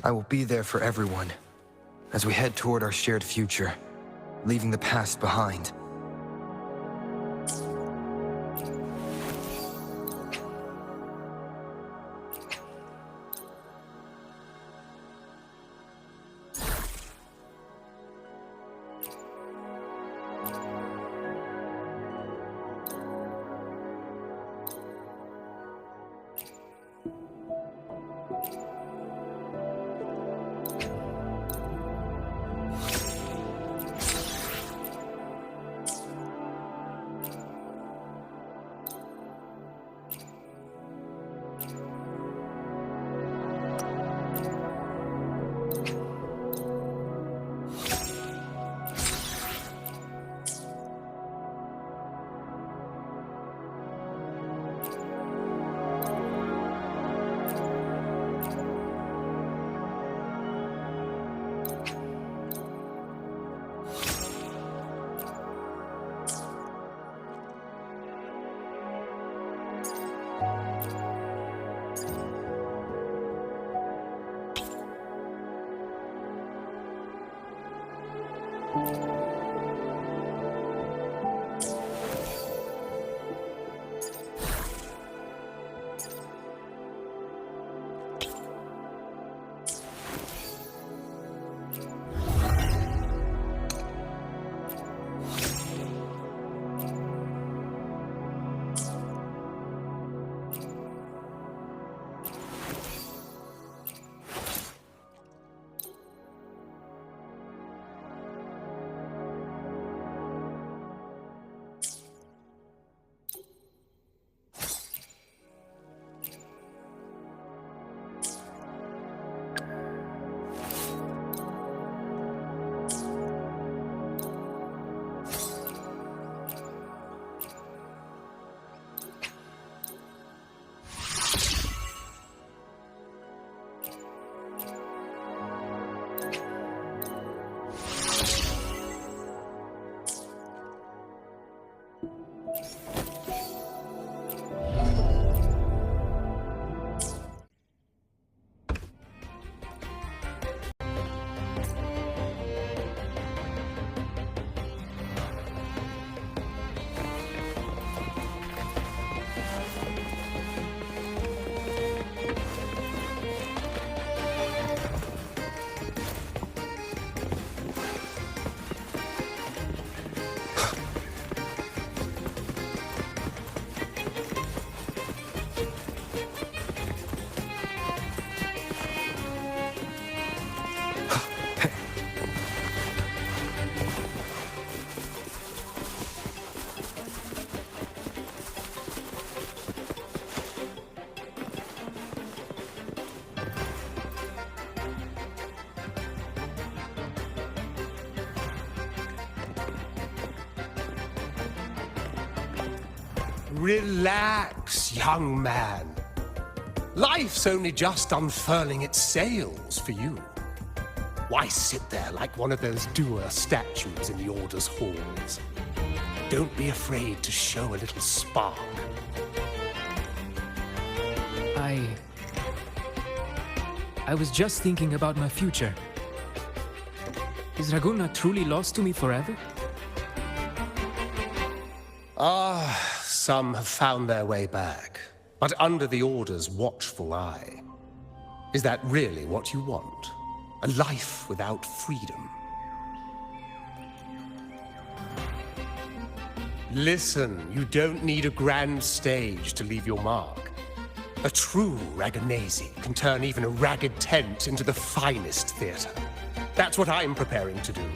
I will be there for everyone, as we head toward our shared future, leaving the past behind. Relax, young man. Life's only just unfurling its sails for you. Why sit there like one of those dour statues in the Order's halls? Don't be afraid to show a little spark. I was just thinking about my future. Is Raguna truly lost to me forever? Some have found their way back, but under the Order's watchful eye. Is that really what you want? A life without freedom? Listen, you don't need a grand stage to leave your mark. A true Raganazi can turn even a ragged tent into the finest theater. That's what I'm preparing to do.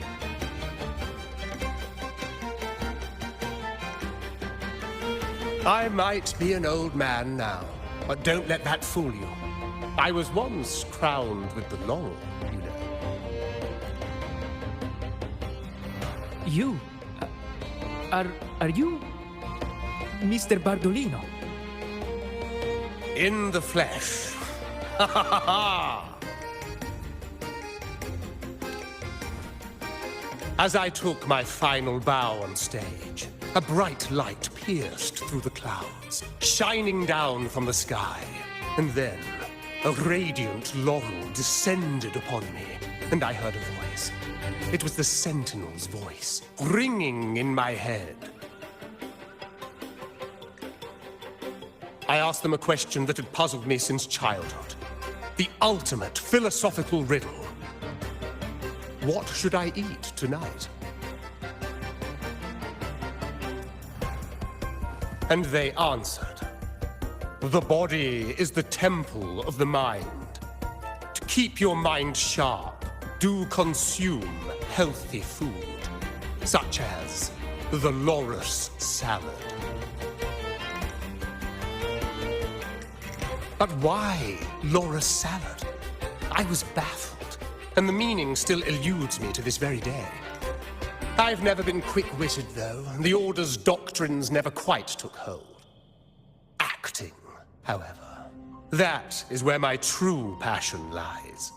I might be an old man now, but don't let that fool you. I was once crowned with the laurel, you know. You? Are you Mr. Bardolino? In the flesh. Ha ha ha ha! As I took my final bow on stage, a bright light pierced through the clouds, shining down from the sky. And then, a radiant laurel descended upon me, and I heard a voice. It was the Sentinel's voice, ringing in my head. I asked them a question that had puzzled me since childhood. The ultimate philosophical riddle. What should I eat tonight? And they answered. The body is the temple of the mind. To keep your mind sharp, do consume healthy food, such as the loris salad. But why loris salad? I was baffled, and the meaning still eludes me to this very day. I've never been quick-witted, though, and the Order's doctrines never quite took hold. Acting, however, that is where my true passion lies.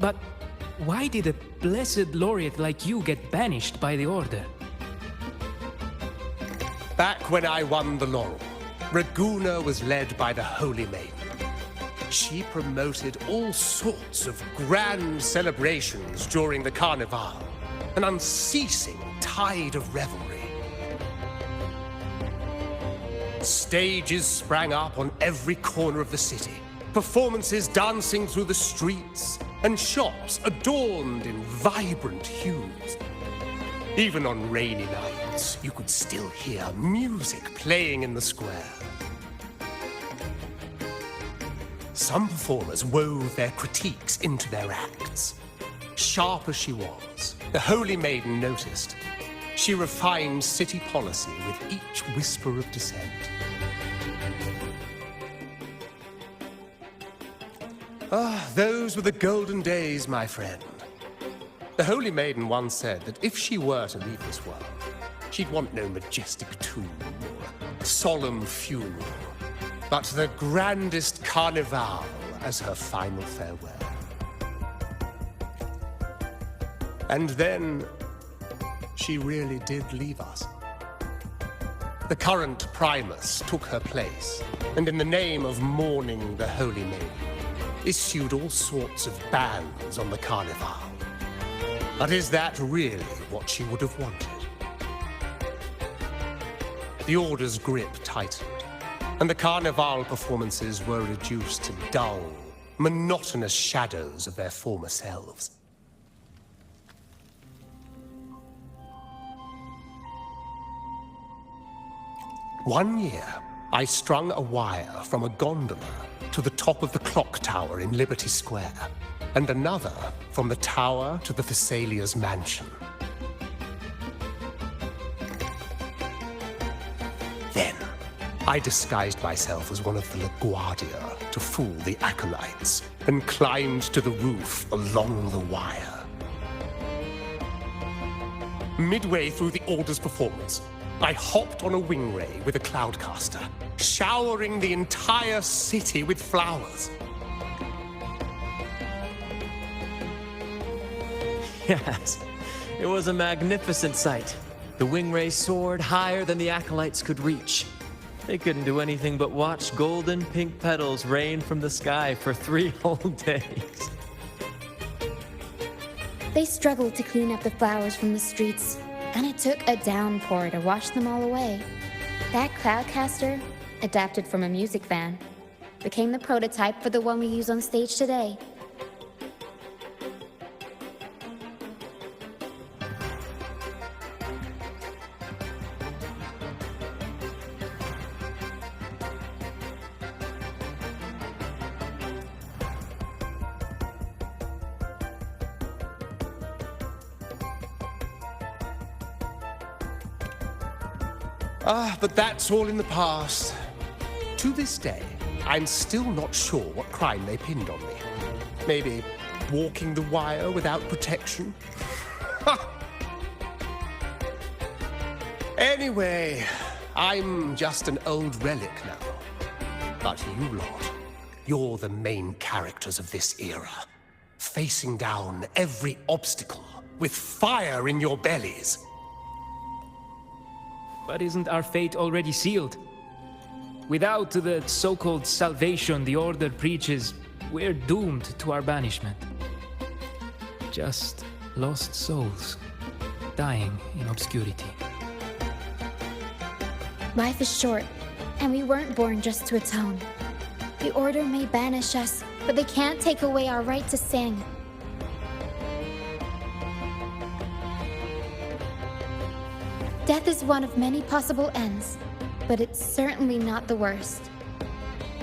But why did a blessed laureate like you get banished by the Order? Back when I won the laurel, Raguna was led by the Holy Maiden. She promoted all sorts of grand celebrations during the Carnevale, an unceasing tide of revelry. Stages sprang up on every corner of the city, performances dancing through the streets, and shops adorned in vibrant hues. Even on rainy nights, you could still hear music playing in the square. Some performers wove their critiques into their acts. Sharp as she was, the Holy Maiden noticed. She refined city policy with each whisper of dissent. Ah, those were the golden days, my friend. The Holy Maiden once said that if she were to leave this world, she'd want no majestic tomb or solemn funeral, but the grandest Carnevale as her final farewell. And then, she really did leave us. The current Primus took her place, and in the name of mourning the Holy Maiden, issued all sorts of bans on the Carnevale. But is that really what she would have wanted? The Order's grip tightened, and the Carnevale performances were reduced to dull, monotonous shadows of their former selves. One year, I strung a wire from a gondola to the top of the clock tower in Liberty Square, and another from the tower to the Thessalia's mansion. Then, I disguised myself as one of the LaGuardia to fool the acolytes, and climbed to the roof along the wire. Midway through the Order's performance, I hopped on a wing ray with a cloudcaster, showering the entire city with flowers. Yes, it was a magnificent sight. The wingray soared higher than the acolytes could reach. They couldn't do anything but watch golden pink petals rain from the sky for 3 whole days. They struggled to clean up the flowers from the streets, and it took a downpour to wash them all away. That cloudcaster, adapted from a music van, became the prototype for the one we use on stage today. But that's all in the past. To this day, I'm still not sure what crime they pinned on me. Maybe walking the wire without protection? Anyway, I'm just an old relic now. But you lot, you're the main characters of this era. Facing down every obstacle with fire in your bellies. But isn't our fate already sealed? Without the so-called salvation the Order preaches, we're doomed to our banishment. Just lost souls, dying in obscurity. Life is short, and we weren't born just to atone. The Order may banish us, but they can't take away our right to sing. Death is one of many possible ends, but it's certainly not the worst.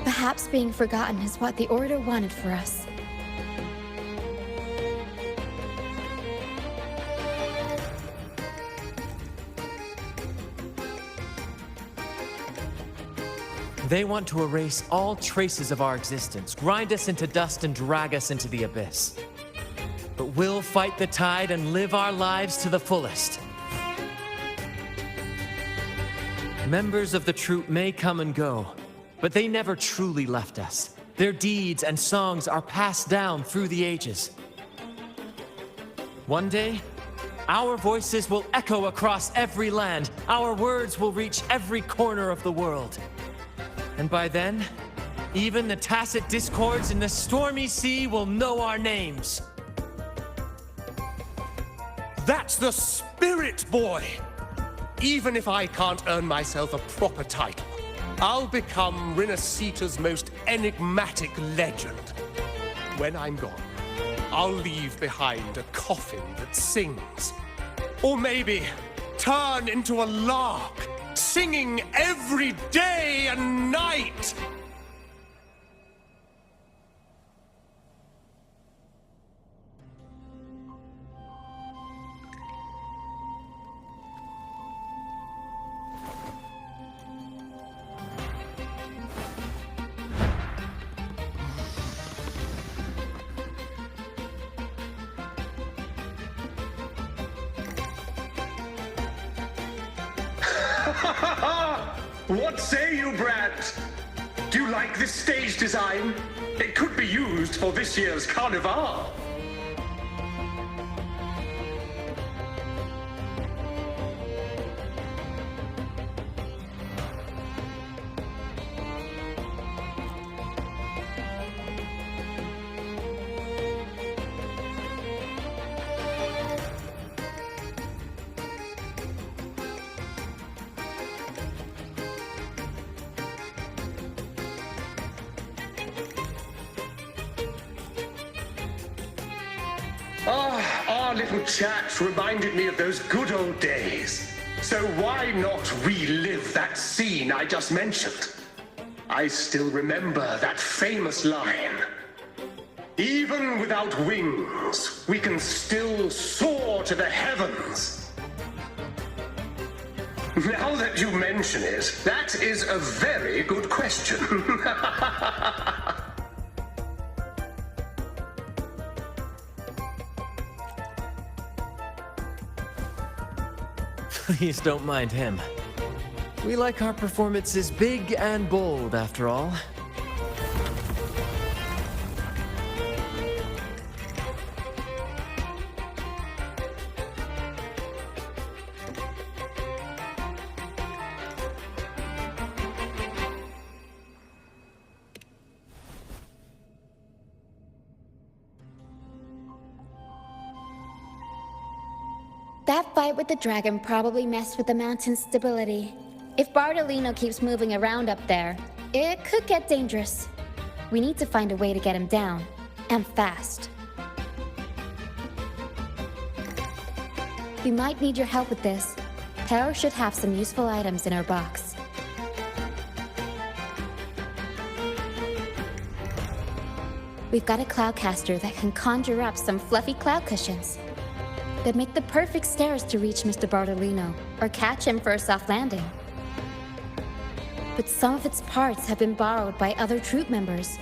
Perhaps being forgotten is what the Order wanted for us. They want to erase all traces of our existence, grind us into dust and drag us into the abyss. But we'll fight the tide and live our lives to the fullest. Members of the troupe may come and go, but they never truly left us. Their deeds and songs are passed down through the ages. One day, our voices will echo across every land. Our words will reach every corner of the world. And by then, even the tacit discords in the stormy sea will know our names. That's the spirit, boy! Even if I can't earn myself a proper title, I'll become Rinasita's most enigmatic legend. When I'm gone, I'll leave behind a coffin that sings. Or maybe turn into a lark, singing every day and night! What say you, Brad? Do you like this stage design? It could be used for this year's Carnevale. Our little chat reminded me of those good old days. So why not relive that scene I just mentioned? I still remember that famous line. Even without wings, we can still soar to the heavens. Now that you mention it, that is a very good question. Please don't mind him. We like our performances big and bold, after all. That fight with the dragon probably messed with the mountain's stability. If Bartolino keeps moving around up there, it could get dangerous. We need to find a way to get him down, and fast. We might need your help with this. Taro should have some useful items in her box. We've got a cloudcaster that can conjure up some fluffy cloud cushions. They'd make the perfect stairs to reach Mr. Bartolino, or catch him for a soft landing. But some of its parts have been borrowed by other troupe members.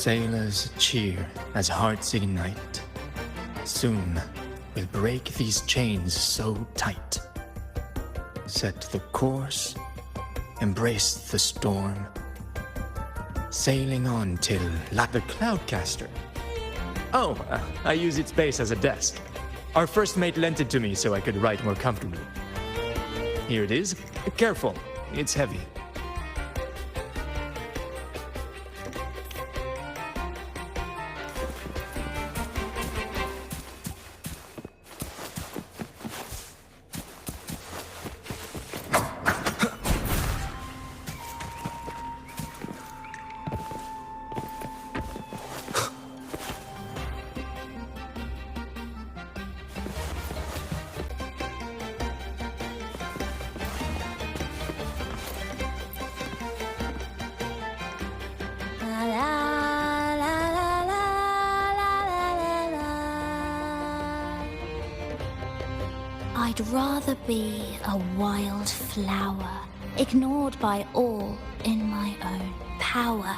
Sailors cheer as hearts ignite. Soon we'll break these chains so tight. Set the course, embrace the storm. Sailing on till like the Cloudcaster. Oh, I use its base as a desk. Our first mate lent it to me so I could write more comfortably. Here it is. Careful, it's heavy. I'd rather be a wild flower, ignored by all in my own power,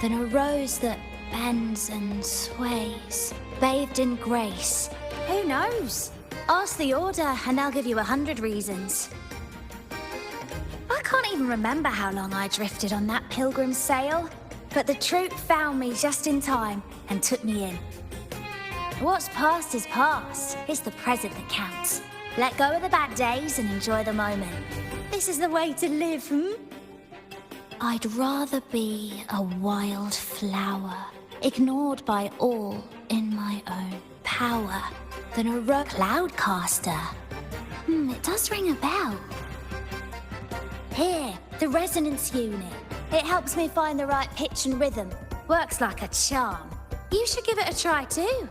than a rose that bends and sways, bathed in grace. Who knows? Ask the Order and they'll give you 100 reasons. I can't even remember how long I drifted on that pilgrim's sail, but the troop found me just in time and took me in. What's past is past. It's the present that counts. Let go of the bad days and enjoy the moment. This is the way to live, I'd rather be a wild flower, ignored by all in my own power, than a cloudcaster. It does ring a bell. Here, the resonance unit. It helps me find the right pitch and rhythm. Works like a charm. You should give it a try too.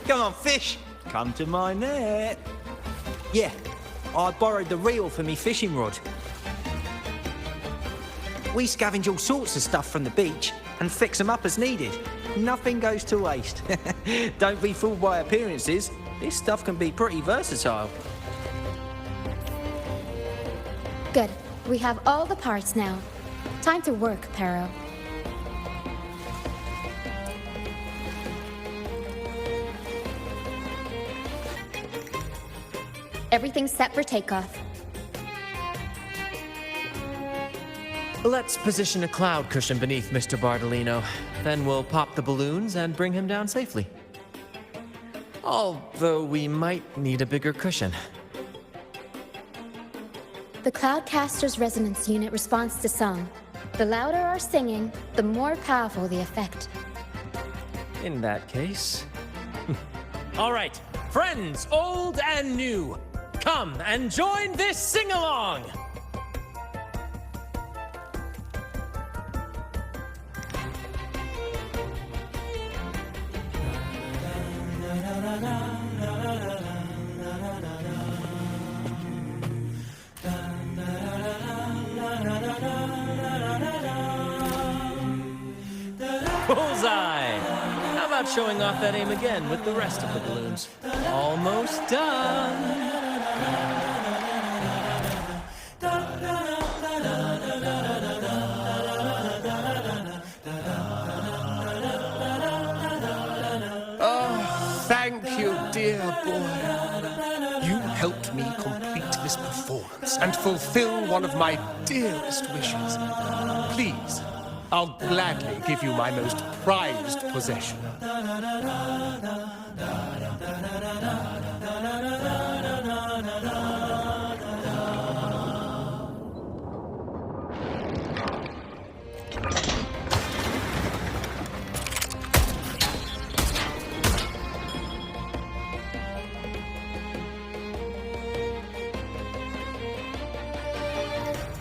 Come on, fish. Come to my net. Yeah, I borrowed the reel for me fishing rod. We scavenge all sorts of stuff from the beach and fix them up as needed. Nothing goes to waste. Don't be fooled by appearances. This stuff can be pretty versatile. Good. We have all the parts now. Time to work, Pero. Everything's set for takeoff. Let's position a cloud cushion beneath Mr. Bartolino. Then we'll pop the balloons and bring him down safely. Although we might need a bigger cushion. The Cloudcaster's resonance unit responds to song. The louder our singing, the more powerful the effect. In that case... All right, friends old and new, come and join this sing-along! Bullseye! How about showing off that aim again with the rest of the balloons? Almost done! Oh, thank you, dear boy. You helped me complete this performance and fulfill one of my dearest wishes. Please, I'll gladly give you my most prized possession.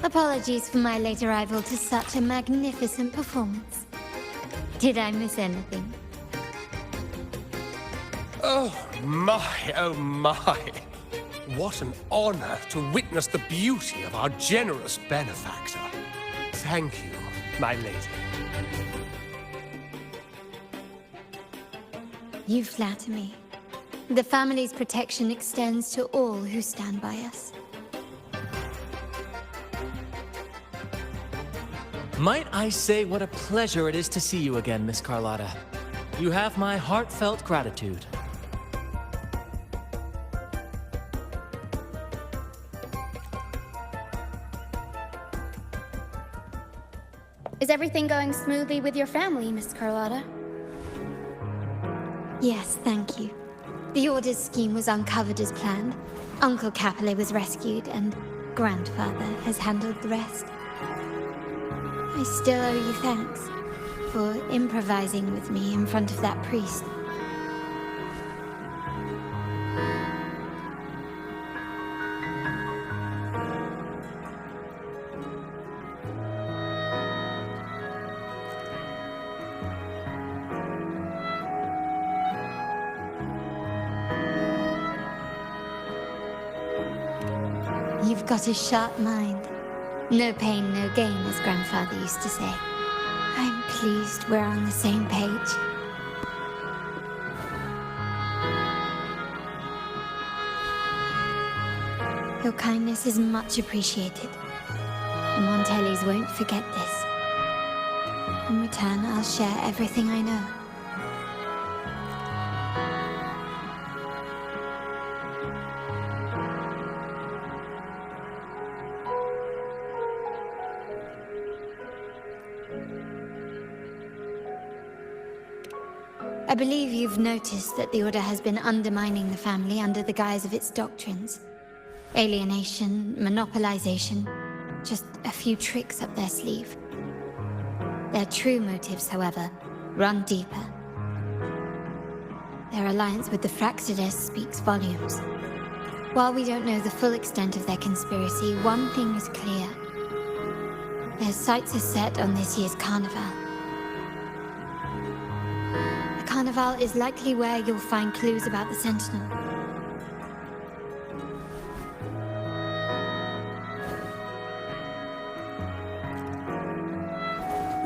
Apologies for my late arrival to such a magnificent performance. Did I miss anything? Oh my, oh my. What an honor to witness the beauty of our generous benefactor. Thank you, my lady. You flatter me. The family's protection extends to all who stand by us. Might I say what a pleasure it is to see you again, Miss Carlotta. You have my heartfelt gratitude. Is everything going smoothly with your family, Miss Carlotta? Yes, thank you. The Order's scheme was uncovered as planned. Uncle Capilet was rescued, and Grandfather has handled the rest. I still owe you thanks for improvising with me in front of that priest. You've got a sharp mind. No pain, no gain, as Grandfather used to say. I'm pleased we're on the same page. Your kindness is much appreciated. The Montellis won't forget this. In return, I'll share everything I know. I believe you've noticed that the Order has been undermining the family under the guise of its doctrines. Alienation, monopolization, just a few tricks up their sleeve. Their true motives, however, run deeper. Their alliance with the Fraxides speaks volumes. While we don't know the full extent of their conspiracy, one thing is clear. Their sights are set on this year's Carnevale. Carnevale is likely where you'll find clues about the Sentinel.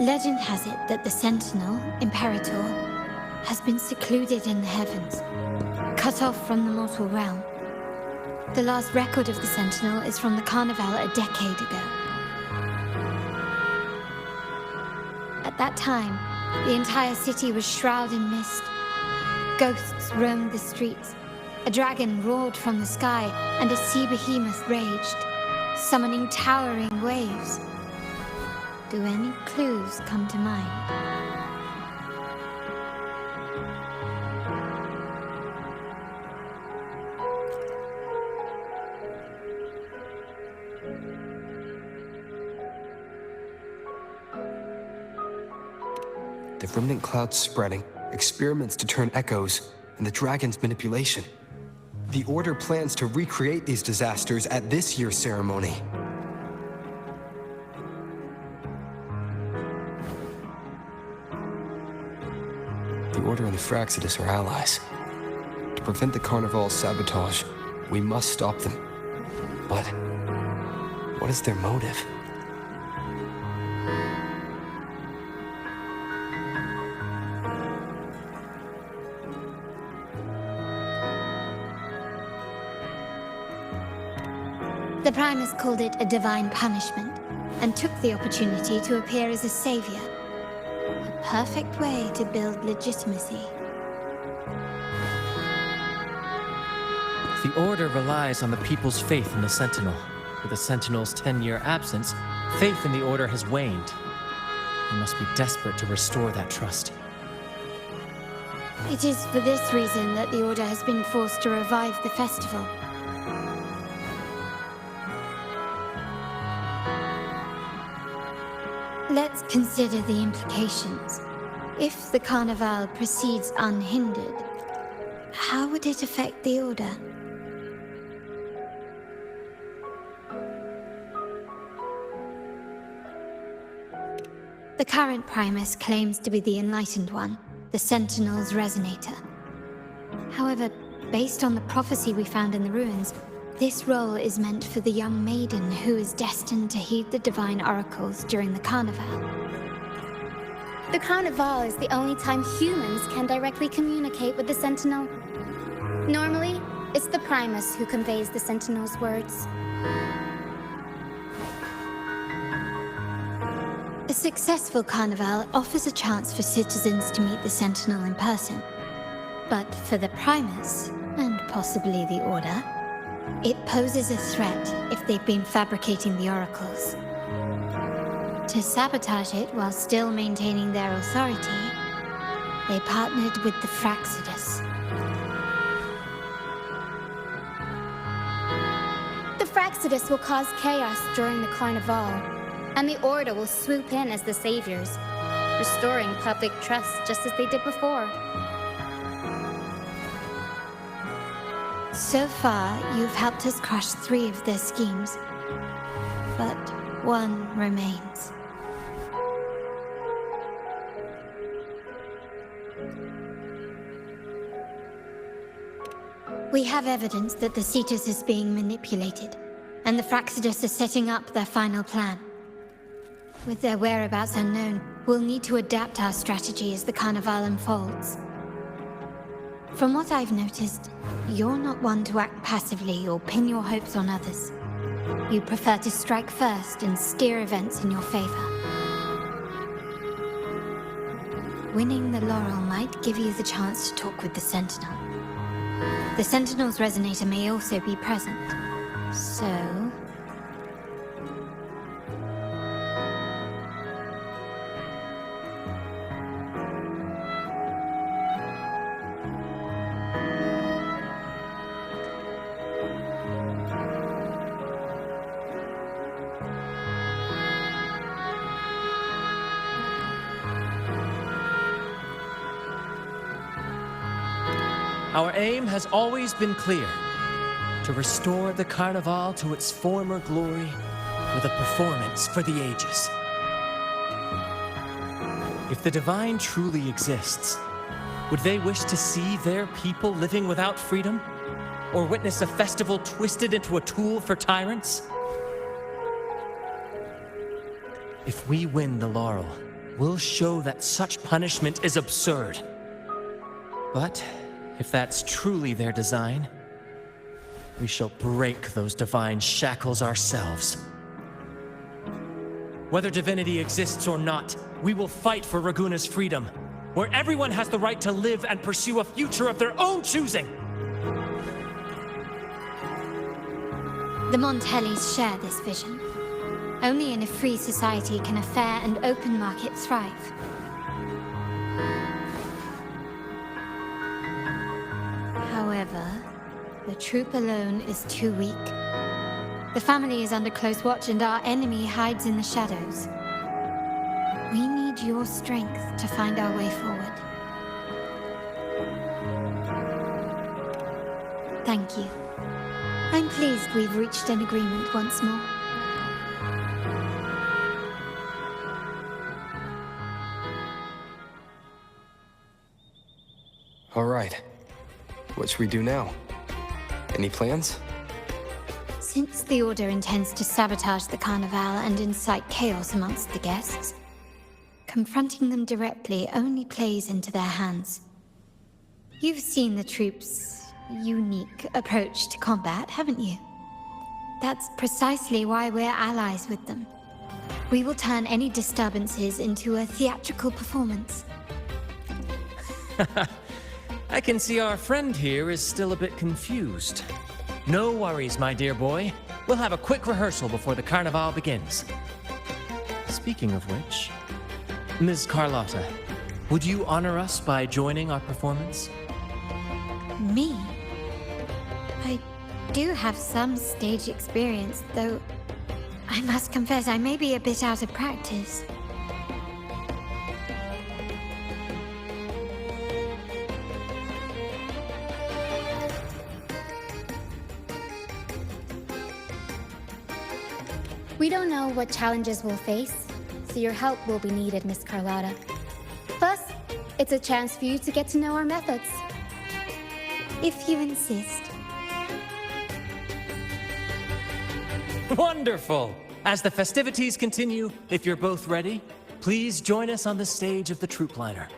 Legend has it that the Sentinel, Imperator, has been secluded in the heavens, cut off from the mortal realm. The last record of the Sentinel is from the Carnevale a decade ago. At that time, the entire city was shrouded in mist. Ghosts roamed the streets. A dragon roared from the sky, and a sea behemoth raged, summoning towering waves. Do any clues come to mind? The remnant cloud's spreading, experiments to turn echoes, and the dragon's manipulation. The Order plans to recreate these disasters at this year's ceremony. The Order and the Fraxides are allies. To prevent the Carnevale's sabotage, we must stop them. But what is their motive? The Primus called it a divine punishment, and took the opportunity to appear as a savior. A perfect way to build legitimacy. The Order relies on the people's faith in the Sentinel. With the Sentinel's 10-year absence, faith in the Order has waned. We must be desperate to restore that trust. It is for this reason that the Order has been forced to revive the festival. Let's consider the implications. If the Carnevale proceeds unhindered, how would it affect the Order? The current Primus claims to be the Enlightened One, the Sentinel's Resonator. However, based on the prophecy we found in the ruins, this role is meant for the young maiden who is destined to heed the divine oracles during the Carnevale. The Carnevale is the only time humans can directly communicate with the Sentinel. Normally, it's the Primus who conveys the Sentinel's words. A successful Carnevale offers a chance for citizens to meet the Sentinel in person. But for the Primus, and possibly the Order, it poses a threat if they've been fabricating the oracles. To sabotage it while still maintaining their authority, they partnered with the Fraccidus. The Fraccidus will cause chaos during the Carnevale, and the Order will swoop in as the saviors, restoring public trust just as they did before. So far, you've helped us crush 3 of their schemes, but one remains. We have evidence that the Cetus is being manipulated, and the Fraccidus are setting up their final plan. With their whereabouts unknown, we'll need to adapt our strategy as the Carnevale unfolds. From what I've noticed, you're not one to act passively or pin your hopes on others. You prefer to strike first and steer events in your favor. Winning the laurel might give you the chance to talk with the Sentinel. The Sentinel's Resonator may also be present, so... Our aim has always been clear: to restore the Carnevale to its former glory with a performance for the ages. If the Divine truly exists, would they wish to see their people living without freedom? Or witness a festival twisted into a tool for tyrants? If we win the laurel, we'll show that such punishment is absurd. But if that's truly their design, we shall break those divine shackles ourselves. Whether divinity exists or not, we will fight for Raguna's freedom, where everyone has the right to live and pursue a future of their own choosing. The Montellis share this vision. Only in a free society can a fair and open market thrive. However, the troop alone is too weak. The family is under close watch and our enemy hides in the shadows. We need your strength to find our way forward. Thank you. I'm pleased we've reached an agreement once more. All right. What should we do now? Any plans? Since the Order intends to sabotage the Carnevale and incite chaos amongst the guests, confronting them directly only plays into their hands. You've seen the troops' unique approach to combat, haven't you? That's precisely why we're allies with them. We will turn any disturbances into a theatrical performance. I can see our friend here is still a bit confused. No worries, my dear boy. We'll have a quick rehearsal before the Carnevale begins. Speaking of which, Ms. Carlotta, would you honor us by joining our performance? Me? I do have some stage experience, though I must confess I may be a bit out of practice. We don't know what challenges we'll face, your help will be needed, Miss Carlotta. Plus, it's a chance for you to get to know our methods. If you insist. Wonderful! As the festivities continue, if you're both ready, please join us on the stage of the troop liner.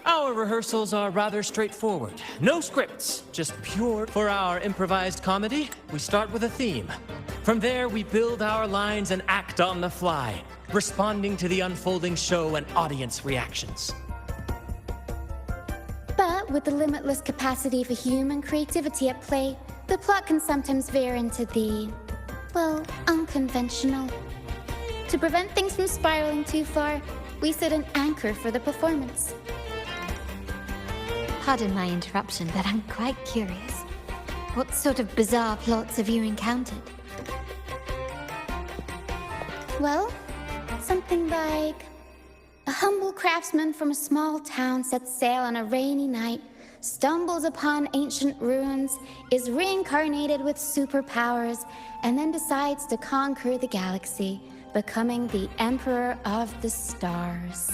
Our rehearsals are rather straightforward. No scripts, just pure. For our improvised comedy, we start with a theme. From there, we build our lines and act on the fly, responding to the unfolding show and audience reactions. But with the limitless capacity for human creativity at play, the plot can sometimes veer into the, well, unconventional. To prevent things from spiraling too far, we set an anchor for the performance. Pardon my interruption, but I'm quite curious. What sort of bizarre plots have you encountered? Well, something like a humble craftsman from a small town sets sail on a rainy night, stumbles upon ancient ruins, is reincarnated with superpowers, and then decides to conquer the galaxy, becoming the Emperor of the Stars.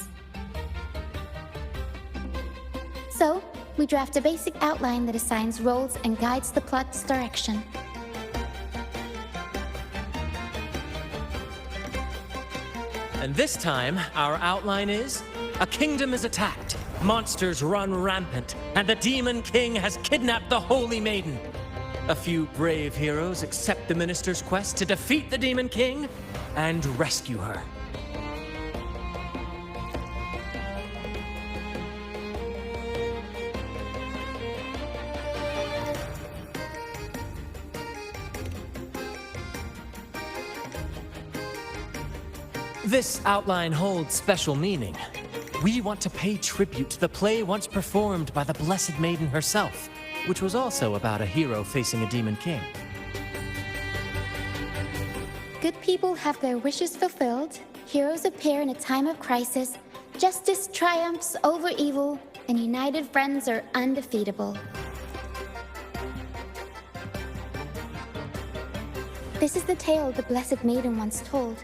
So, we draft a basic outline that assigns roles and guides the plot's direction. And this time, our outline is: a kingdom is attacked, monsters run rampant, and the Demon King has kidnapped the Holy Maiden. A few brave heroes accept the minister's quest to defeat the Demon King and rescue her. This outline holds special meaning. We want to pay tribute to the play once performed by the Blessed Maiden herself, which was also about a hero facing a Demon King. Good people have their wishes fulfilled, heroes appear in a time of crisis, justice triumphs over evil, and united friends are undefeatable. This is the tale the Blessed Maiden once told,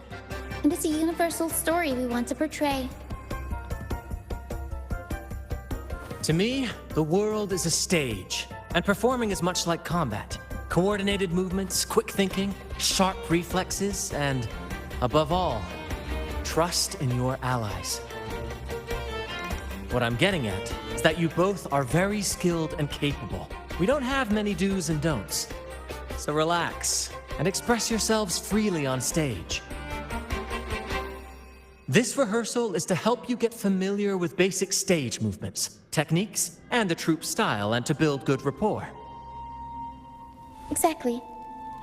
and it's a universal story we want to portray. To me, the world is a stage, and performing is much like combat. Coordinated movements, quick thinking, sharp reflexes, and, above all, trust in your allies. What I'm getting at is that you both are very skilled and capable. We don't have many do's and don'ts. So relax and express yourselves freely on stage. This rehearsal is to help you get familiar with basic stage movements, techniques, and the troupe style, and to build good rapport. Exactly.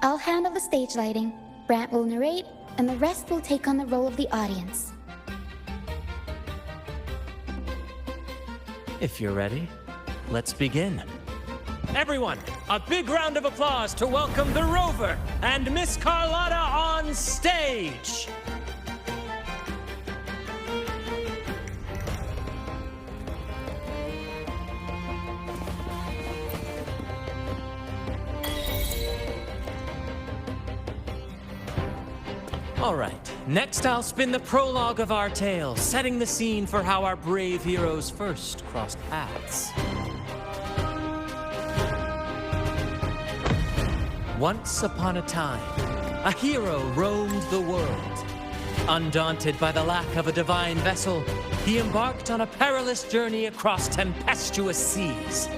I'll handle the stage lighting, Brant will narrate, and the rest will take on the role of the audience. If you're ready, let's begin. Everyone, a big round of applause to welcome the Rover and Miss Carlotta on stage! All right, Next, I'll spin the prologue of our tale, setting the scene for how our brave heroes first crossed paths. Once upon a time, a hero roamed the world. Undaunted by the lack of a divine vessel, he embarked on a perilous journey across tempestuous seas.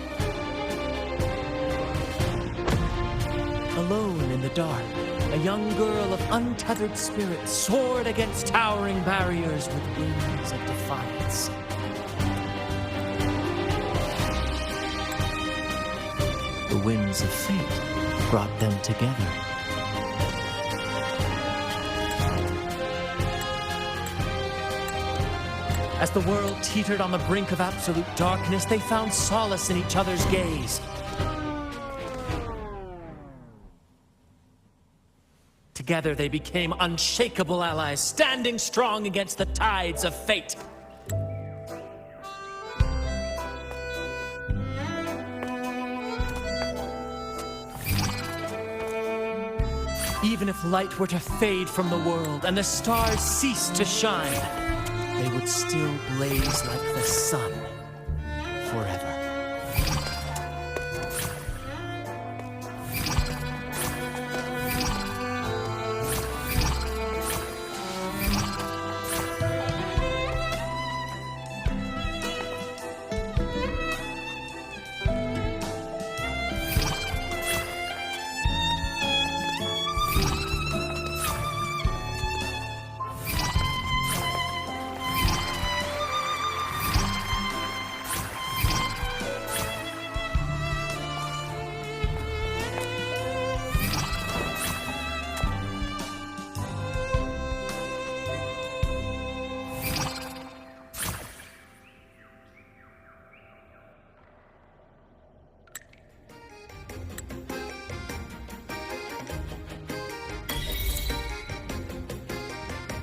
Alone in the dark, a young girl of untethered spirit soared against towering barriers with wings of defiance. The winds of fate brought them together. As the world teetered on the brink of absolute darkness, they found solace in each other's gaze. Together they became unshakable allies, standing strong against the tides of fate. Even if light were to fade from the world and the stars cease to shine, they would still blaze like the sun forever.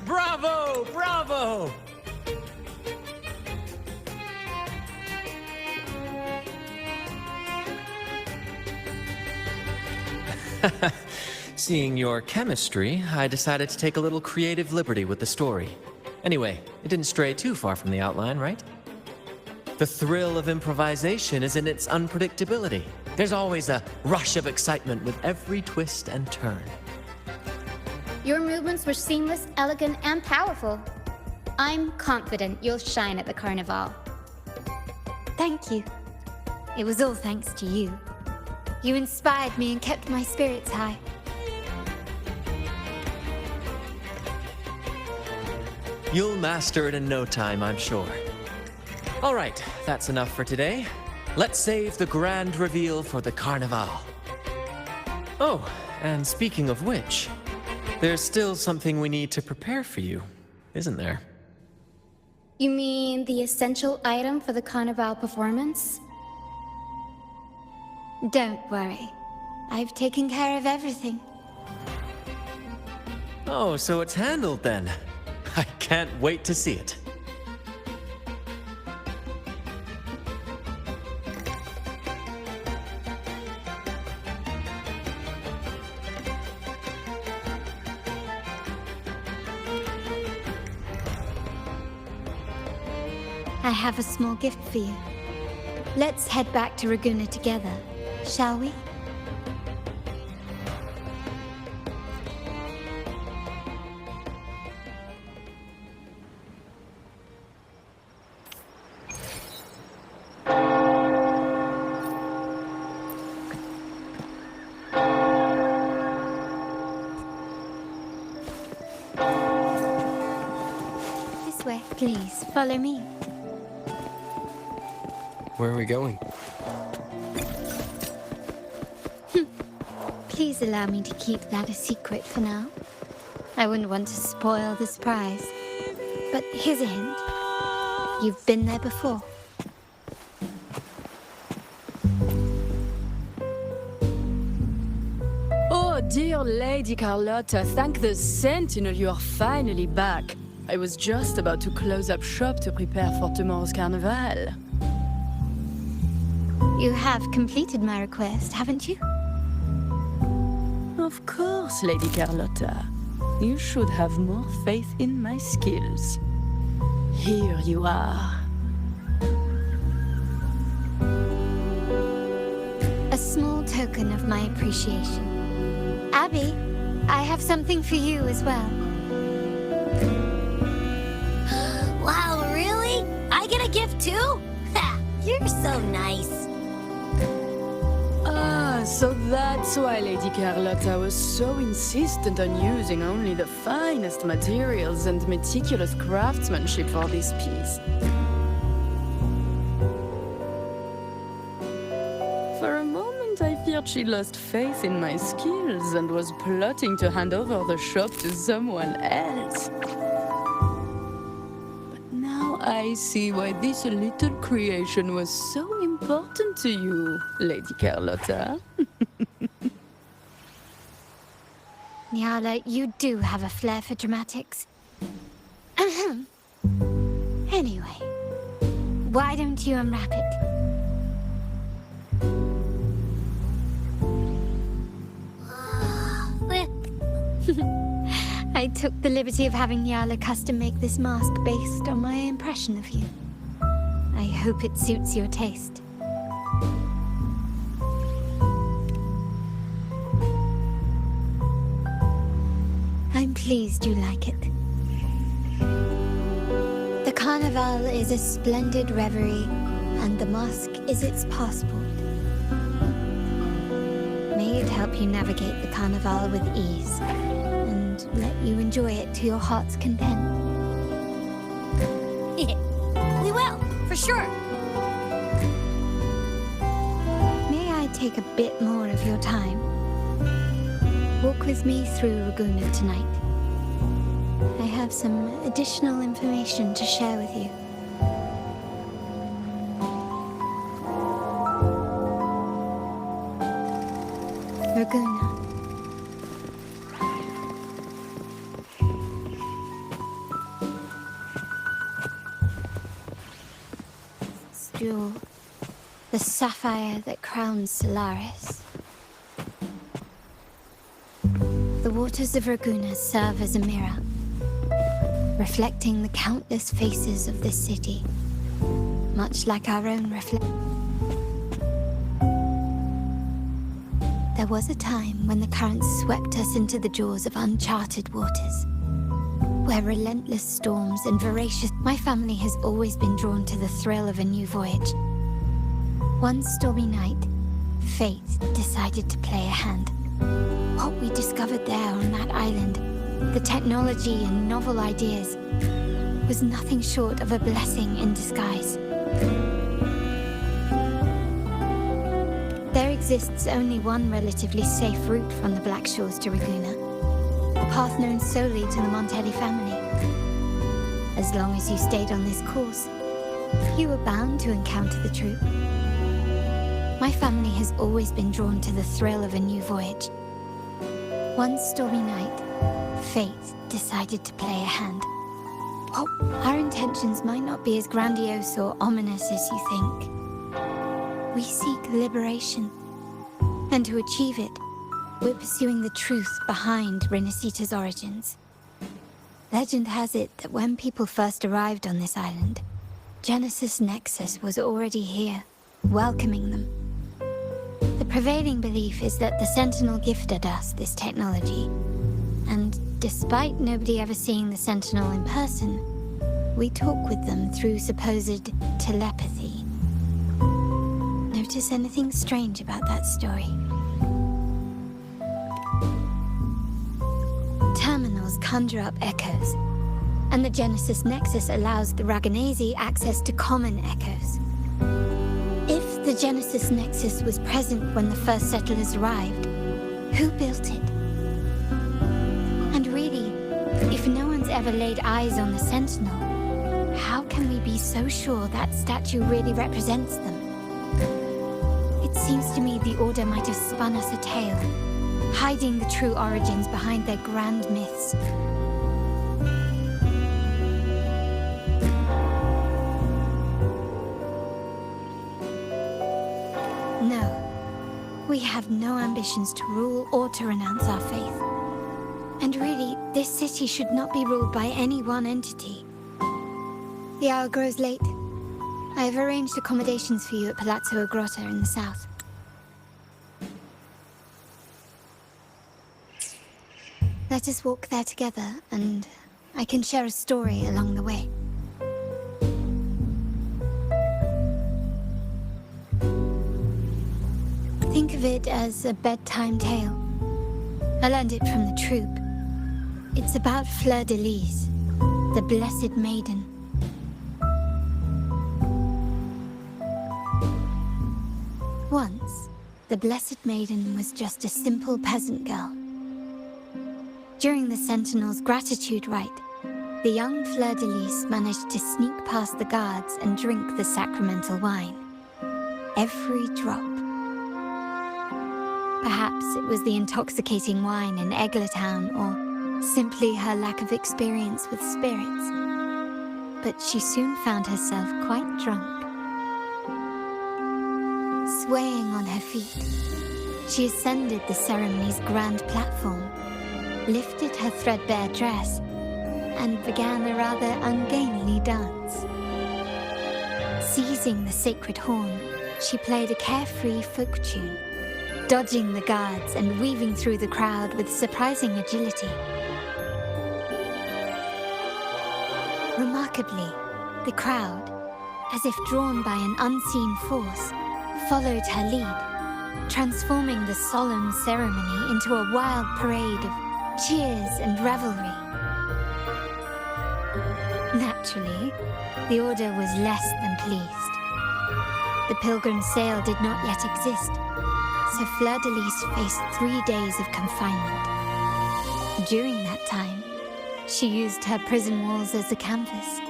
Bravo! Bravo! Seeing your chemistry, I decided to take a little creative liberty with the story. Anyway, it didn't stray too far from the outline, right? The thrill of improvisation is in its unpredictability. There's always a rush of excitement with every twist and turn. Your movements were seamless, elegant, and powerful. I'm confident you'll shine at the Carnevale. Thank you. It was all thanks to you. You inspired me and kept my spirits high. You'll master it in no time, I'm sure. All right, that's enough for today. Let's save the grand reveal for the Carnevale. Oh, and speaking of which, there's still something we need to prepare for you, isn't there? You mean the essential item for the Carnevale performance? Don't worry. I've taken care of everything. Oh, so it's handled then. I can't wait to see it. I have a small gift for you. Let's head back to Raguna together, shall we? This way, please, follow me. Where are we going? Please allow me to keep that a secret for now. I wouldn't want to spoil the surprise. But here's a hint. You've been there before. Oh, dear Lady Carlotta, thank the Sentinel you're finally back. I was just about to close up shop to prepare for tomorrow's Carnival. You have completed my request, haven't you? Of course, Lady Carlotta. You should have more faith in my skills. Here you are. A small token of my appreciation. Abby, I have something for you as well. Wow, really? I get a gift too? Ha! You're so nice. Ah, so that's why Lady Carlotta was so insistent on using only the finest materials and meticulous craftsmanship for this piece. For a moment, I feared she lost faith in my skills and was plotting to hand over the shop to someone else. But now I see why this little creation was so important to you, Lady Carlotta. Nyala, you do have a flair for dramatics. Ahem. Anyway, why don't you unwrap it? I took the liberty of having Nyala custom make this mask based on my impression of you. I hope it suits your taste. I'm pleased you like it. The Carnevale is a splendid reverie, and the mask is its passport. May it help you navigate the Carnevale with ease, and let you enjoy it to your heart's content. We will, for sure. May I take a bit more of your time? Walk with me through Raguena tonight. I have some additional information to share with you. Raguena. This jewel, the sapphire that crowns Solaris. The waters of Raguena serve as a mirror, reflecting the countless faces of this city, much like our own There was a time when the currents swept us into the jaws of uncharted waters, where relentless storms and voracious... My family has always been drawn to the thrill of a new voyage. One stormy night, fate decided to play a hand. What we discovered there on that island, the technology and novel ideas, was nothing short of a blessing in disguise. There exists only one relatively safe route from the Black Shores to Raguena, a path known solely to the Montelli family. As long as you stayed on this course, you were bound to encounter the truth. My family has always been drawn to the thrill of a new voyage. One stormy night, fate decided to play a hand. Oh, our intentions might not be as grandiose or ominous as you think. We seek liberation, and to achieve it, we're pursuing the truth behind Renacita's origins. Legend has it that when people first arrived on this island, Genesis Nexus was already here, welcoming them. The prevailing belief is that the Sentinel gifted us this technology, and despite nobody ever seeing the Sentinel in person, we talk with them through supposed telepathy. Notice anything strange about that story? Terminals conjure up echoes, and the Genesis Nexus allows the Raganese access to common echoes. If the Genesis Nexus was present when the first settlers arrived, who built it? And really, if no one's ever laid eyes on the Sentinel, how can we be so sure that statue really represents them? It seems to me the Order might have spun us a tale, hiding the true origins behind their grand myths. No, we have no ambitions to rule or to renounce our faith. And really, this city should not be ruled by any one entity. The hour grows late. I have arranged accommodations for you at Palazzo Grotta in the south. Let us walk there together, and I can share a story along the way. Think of it as a bedtime tale. I learned it from the troupe. It's about Fleur-de-Lis, the Blessed Maiden. Once, the Blessed Maiden was just a simple peasant girl. During the Sentinel's gratitude rite, the young Fleur-de-Lis managed to sneak past the guards and drink the sacramental wine. Every drop. Perhaps it was the intoxicating wine in Eggletown, or simply her lack of experience with spirits. But she soon found herself quite drunk. Swaying on her feet, she ascended the ceremony's grand platform, lifted her threadbare dress, and began a rather ungainly dance. Seizing the sacred horn, she played a carefree folk tune, dodging the guards and weaving through the crowd with surprising agility. Remarkably, the crowd, as if drawn by an unseen force, followed her lead, transforming the solemn ceremony into a wild parade of cheers and revelry. Naturally, the Order was less than pleased. The pilgrim sale did not yet exist, so Fleur-de-Lis faced 3 days of confinement. During that time, she used her prison walls as a canvas.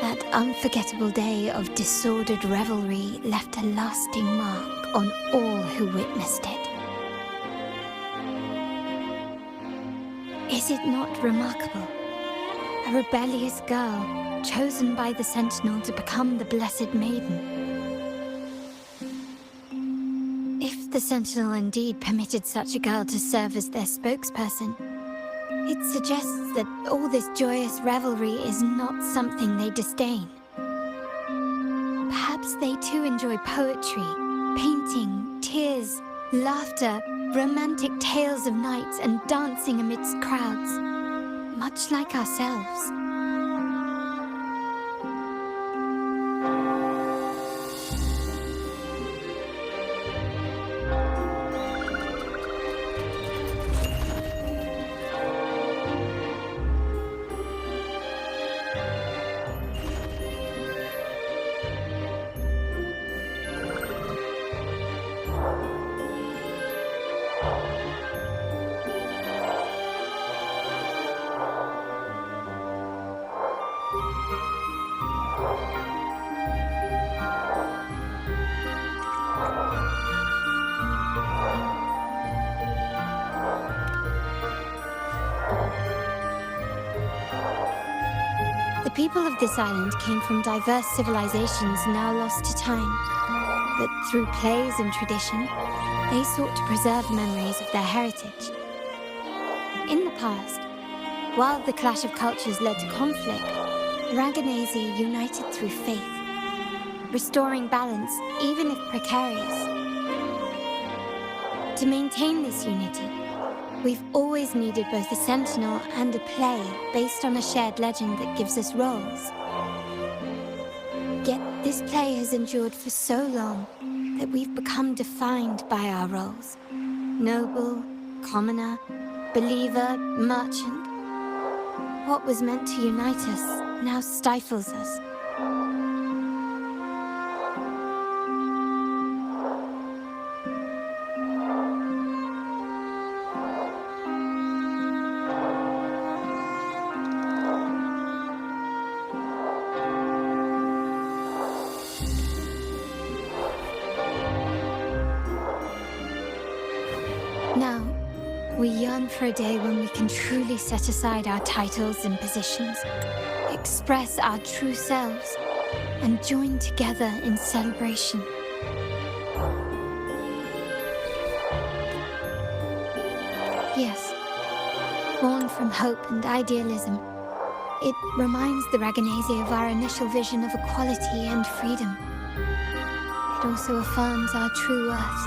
That unforgettable day of disordered revelry left a lasting mark on all who witnessed it. Is it not remarkable? A rebellious girl, chosen by the Sentinel to become the Blessed Maiden. If the Sentinel indeed permitted such a girl to serve as their spokesperson, it suggests that all this joyous revelry is not something they disdain. Perhaps they too enjoy poetry, painting, tears, laughter, romantic tales of nights, and dancing amidst crowds, much like ourselves. The people of this island came from diverse civilizations now lost to time, but through plays and tradition, they sought to preserve memories of their heritage. In the past, while the clash of cultures led to conflict, the Ragganese united through faith, restoring balance even if precarious. To maintain this unity, we've always needed both a sentinel and a play based on a shared legend that gives us roles. Yet this play has endured for so long that we've become defined by our roles. Noble, commoner, believer, merchant. What was meant to unite us now stifles us. Now, we yearn for a day when we can truly set aside our titles and positions, express our true selves, and join together in celebration. fierce. Born from hope and idealism, it reminds the Raganese of our initial vision of equality and freedom. It also affirms our true worth.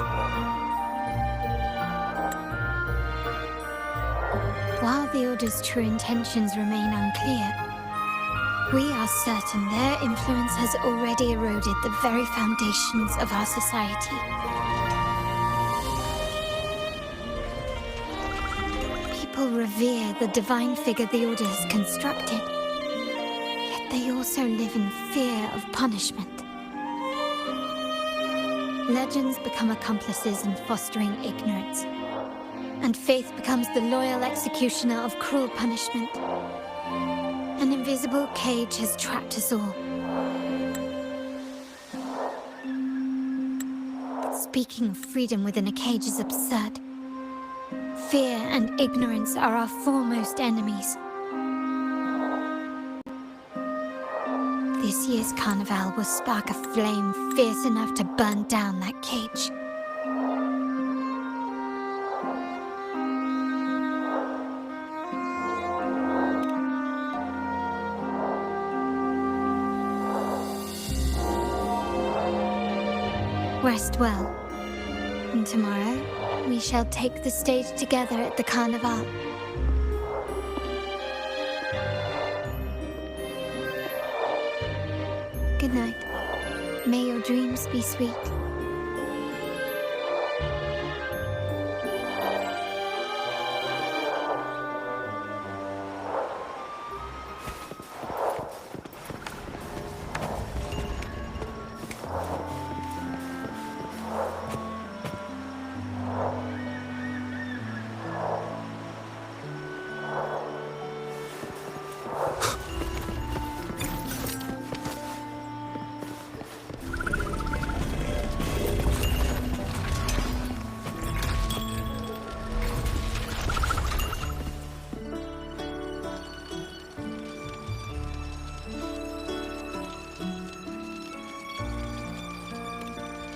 While the Order's true intentions remain unclear, we are certain their influence has already eroded the very foundations of our society. People revere the divine figure the Order has constructed, yet they also live in fear of punishment. Legends become accomplices in fostering ignorance, and faith becomes the loyal executioner of cruel punishment. An invisible cage has trapped us all. But speaking of freedom within a cage is absurd. Fear and ignorance are our foremost enemies. This year's Carnevale will spark a flame fierce enough to burn down that cage. Rest well, and tomorrow we shall take the stage together at the Carnevale. Good night. May your dreams be sweet.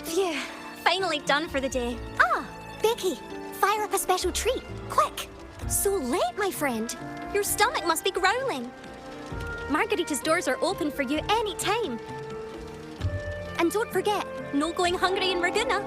Phew, finally done for the day. Ah, Becky, fire up a special treat, quick. So late, my friend. Your stomach must be growling. Margarita's doors are open for you any time. And don't forget, no going hungry in Raguna.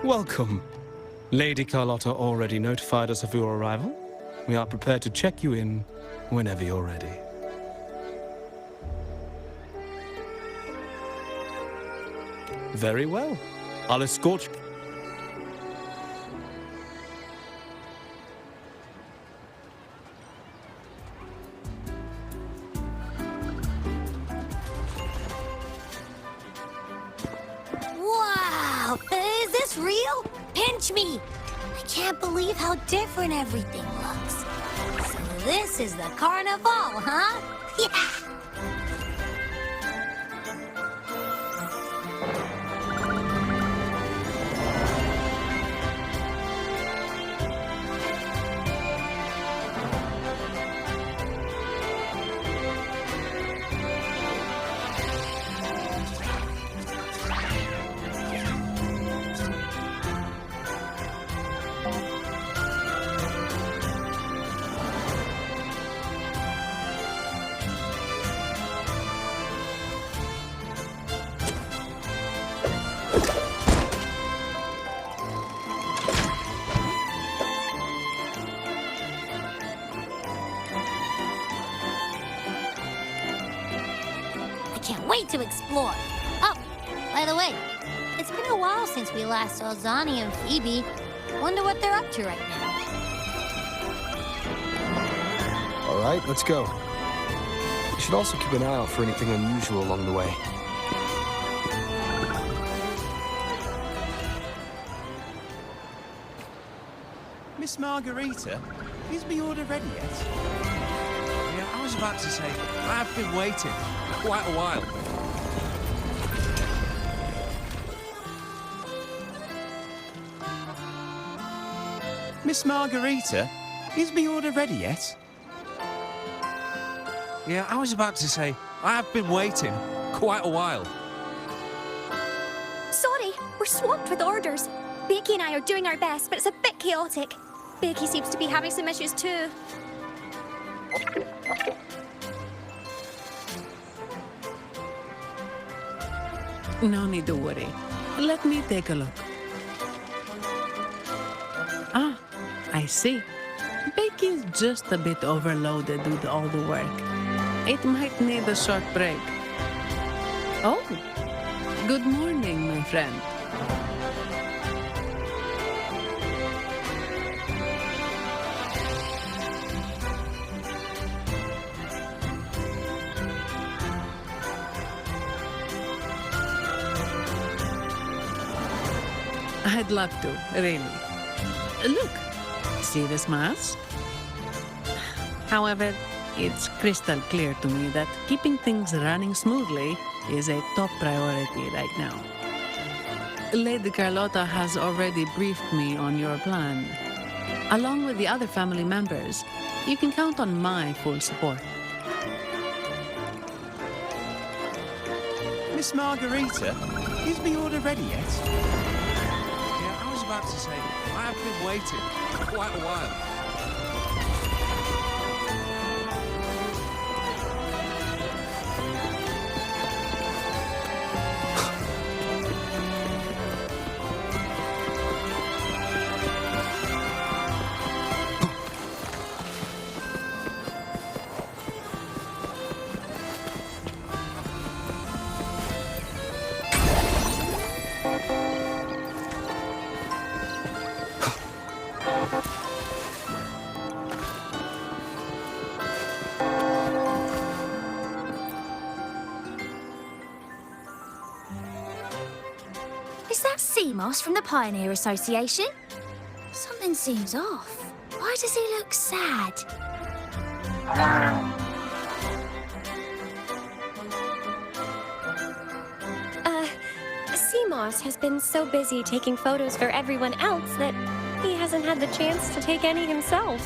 Welcome. Lady Carlotta already notified us of your arrival. We are prepared to check you in whenever you're ready. Very well. I'll escort you. Wow! Is this real? Pinch me! I can't believe how different everything looks. So this is the Carnevale, huh? Yeah! Can't wait to explore. Oh, by the way, it's been a while since we last saw Zani and Phoebe. Wonder what they're up to right now. All right, let's go. You should also keep an eye out for anything unusual along the way. Miss Margarita, is my order ready yet? Yeah, I was about to say, I've been waiting quite a while. Miss Margarita, is my order ready yet? Yeah, I was about to say, I've been waiting quite a while. Sorry, we're swamped with orders. Becky and I are doing our best, but it's a bit chaotic. Becky seems to be having some issues too. No need to worry. Let me take a look. Ah, I see. Becky's just a bit overloaded with all the work. It might need a short break. Oh, good morning, my friend. I'd love to, really. Look, see this mask? However, it's crystal clear to me that keeping things running smoothly is a top priority right now. Lady Carlotta has already briefed me on your plan. Along with the other family members, you can count on my full support. Miss Margarita, is my order ready yet? I was about to say, I've been waiting quite a while. Is that Seamoss from the Pioneer Association? Something seems off. Why does he look sad? Seamoss has been so busy taking photos for everyone else that he hasn't had the chance to take any himself.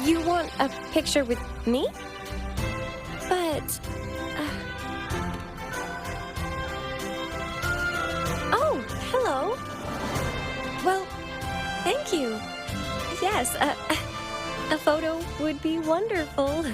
You want a picture with me? But... Oh, hello. Well, thank you. Yes, a photo would be wonderful.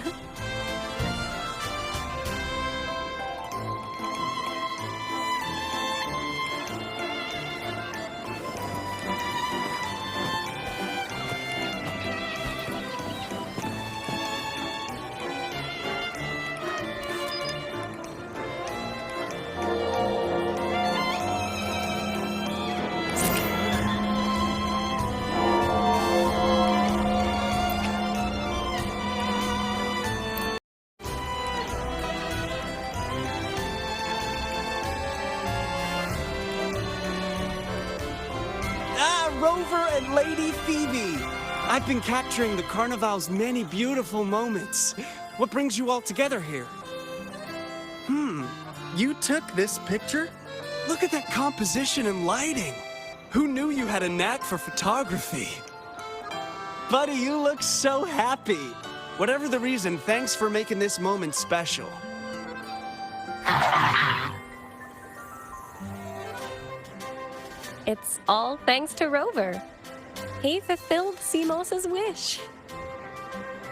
Rover and Lady Phoebe. I've been capturing the Carnevale's many beautiful moments. What brings you all together here? You took this picture? Look at that composition and lighting. Who knew you had a knack for photography? Buddy, you look so happy. Whatever the reason, thanks for making this moment special. It's all thanks to Rover. He fulfilled Seamoss's wish.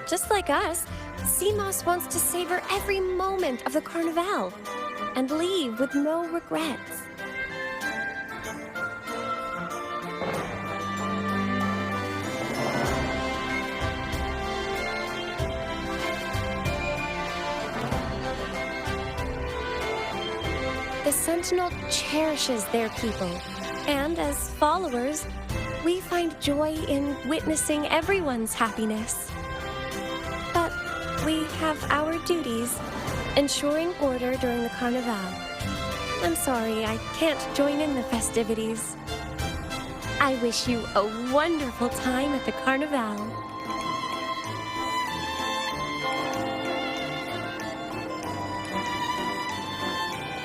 Just like us, Seamoss wants to savor every moment of the Carnevale and leave with no regrets. The Sentinel cherishes their people, and as followers, we find joy in witnessing everyone's happiness. But we have our duties, ensuring order during the Carnevale. I'm sorry, I can't join in the festivities. I wish you a wonderful time at the Carnevale.